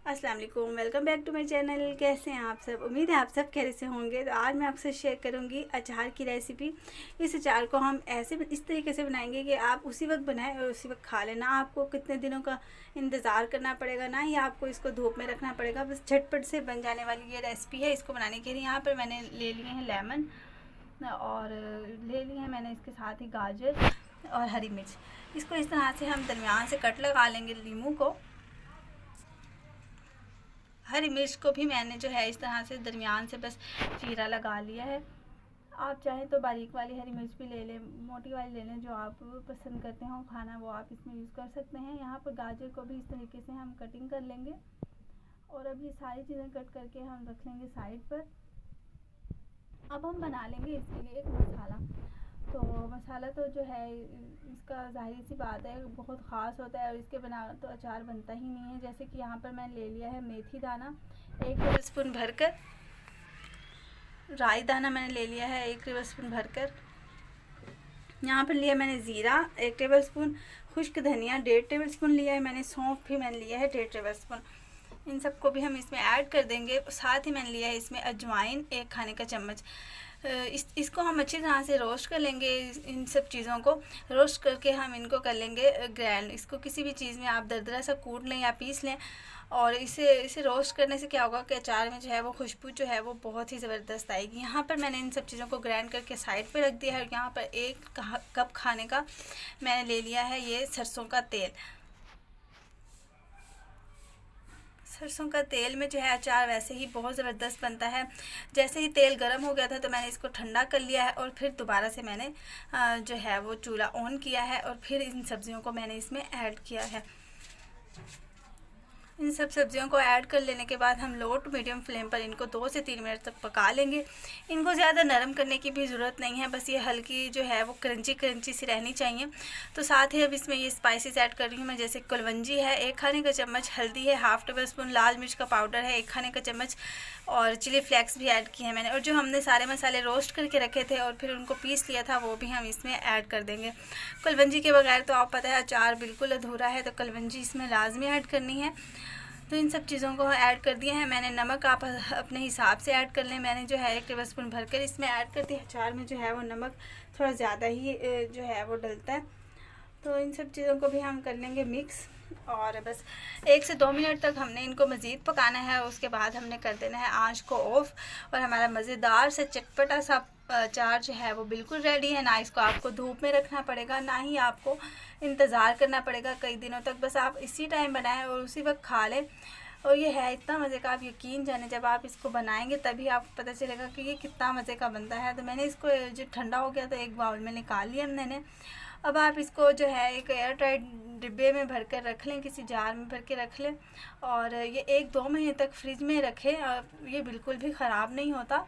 अस्सलाम वालेकुम, welcome back to my channel. कैसे हैं आप सब? उम्मीद है आप सब खैरियत से होंगे। तो आज मैं आपसे शेयर करूंगी अचार की रेसिपी। इस अचार को हम इस तरीके से बनाएंगे कि आप उसी वक्त बनाएं और उसी वक्त खा लें। ना आपको कितने दिनों का इंतज़ार करना पड़ेगा, ना ही आपको इसको धूप में रखना पड़ेगा। बस झटपट से बन जाने वाली ये रेसिपी है। इसको बनाने के लिए यहाँ पर मैंने ले लिए हैं लेमन और ले लिए हैं मैंने इसके साथ ही गाजर और हरी मिर्च। इसको इस तरह से हम दरमियान से कट लगा लेंगे लीमू को। हरी मिर्च को भी मैंने जो है इस तरह से दरमियान से बस चीरा लगा लिया है। आप चाहें तो बारीक वाली हरी मिर्च भी ले लें, मोटी वाली ले लें, जो आप पसंद करते हो खाना वो आप इसमें यूज़ कर सकते हैं। यहाँ पर गाजर को भी इस तरीके से हम कटिंग कर लेंगे और अब ये सारी चीज़ें कट करके हम रख लेंगे साइड पर। अब हम बना लेंगे इसके लिए एक मसाला। तो मसाला तो जो है इसका ज़ाहिर सी बात है बहुत ख़ास होता है और इसके बिना तो अचार बनता ही नहीं है। जैसे कि यहाँ पर मैंने ले लिया है मेथी दाना 1 टेबल स्पून भरकर, राई दाना मैंने ले लिया है 1 टेबल स्पून भरकर, यहाँ पर लिया मैंने ज़ीरा 1 टेबल स्पून, खुश्क धनिया 1.5 टेबल स्पून लिया है मैंने, सौंफ भी मैंने लिया है 1.5 टेबल स्पून। इन सबको भी हम इसमें ऐड कर देंगे। साथ ही मैंने लिया है इसमें अजवाइन 1 खाने का चम्मच। इसको हम अच्छी तरह से रोस्ट कर लेंगे। इन सब चीज़ों को रोस्ट करके हम इनको कर लेंगे ग्राइंड। इसको किसी भी चीज़ में आप दरदरा सा कूट लें या पीस लें और इसे रोस्ट करने से क्या होगा कि अचार में जो है वो खुशबू जो है वो बहुत ही ज़बरदस्त आएगी। यहाँ पर मैंने इन सब चीज़ों को ग्राइंड करके साइड पे रख दिया है और यहाँ पर 1 कप खाने का मैंने ले लिया है ये सरसों का तेल। सरसों का तेल में जो है अचार वैसे ही बहुत ज़बरदस्त बनता है। जैसे ही तेल गर्म हो गया था तो मैंने इसको ठंडा कर लिया है और फिर दोबारा से मैंने जो है वो चूल्हा ऑन किया है और फिर इन सब्ज़ियों को मैंने इसमें ऐड किया है। इन सब सब्जियों को ऐड कर लेने के बाद हम लो टू मीडियम फ्लेम पर इनको 2 से 3 मिनट तक पका लेंगे। इनको ज़्यादा नरम करने की भी ज़रूरत नहीं है, बस ये हल्की जो है वो क्रंची सी रहनी चाहिए। तो साथ ही अब इसमें ये स्पाइसेस ऐड कर रही हूँ मैं, जैसे कुलवंजी है 1 खाने का चम्मच, हल्दी है 1/2 टेबल स्पून, लाल मिर्च का पाउडर है 1 खाने का चम्मच और चिली फ्लेक्स भी ऐड किए हैं मैंने। और जो हमने सारे मसाले रोस्ट करके रखे थे और फिर उनको पीस लिया था वो भी हम इसमें ऐड कर देंगे। कुलवंजी के बगैर तो आप पता है अचार बिल्कुल अधूरा है, तो कुलवंजी इसमें लाजमी ऐड करनी है। तो इन सब चीज़ों को ऐड कर दिया है मैंने। नमक आप अपने हिसाब से ऐड कर लें। मैंने जो है 1 टेबल स्पून भरकर इसमें ऐड कर दिया। अचार में जो है वो नमक थोड़ा ज़्यादा ही जो है वो डलता है। तो इन सब चीज़ों को भी हम कर लेंगे मिक्स और बस 1 से 2 मिनट तक हमने इनको मज़ीद पकाना है। उसके बाद हमने कर देना है आंच को ऑफ और हमारा मज़ेदार से चटपटा सा अचार जो है वो बिल्कुल रेडी है। ना इसको आपको धूप में रखना पड़ेगा, ना ही आपको इंतज़ार करना पड़ेगा कई दिनों तक। बस आप इसी टाइम बनाएं और उसी वक्त खा लें। और ये है इतना मज़े का, आप यकीन जाने जब आप इसको बनाएंगे तभी आपको पता चलेगा कि ये कितना मज़े का बनता है। तो मैंने इसको जब ठंडा हो गया तो एक बाउल में निकाल लिया मैंने। अब आप इसको जो है एक एयर टाइट डिब्बे में भर कर रख लें, किसी जार में भर के रख लें और ये 1-2 महीने तक फ्रिज में रखें और ये बिल्कुल भी ख़राब नहीं होता।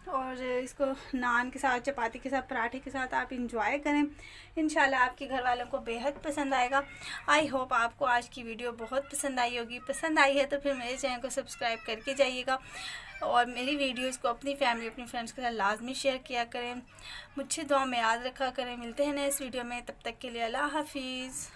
और इसको नान के साथ, चपाती के साथ, पराठे के साथ आप इंजॉय करें। इंशाल्लाह आपके घर वालों को बेहद पसंद आएगा। आई होप आपको आज की वीडियो बहुत पसंद आई होगी। पसंद आई है तो फिर मेरे चैनल को सब्सक्राइब करके जाइएगा और मेरी वीडियोस को अपनी फैमिली, अपनी फ्रेंड्स के साथ लाजमी शेयर किया करें। मुझे दुआ में याद रखा करें। मिलते हैं नेक्स्ट वीडियो में, तब तक के लिए अल्लाह हाफिज़।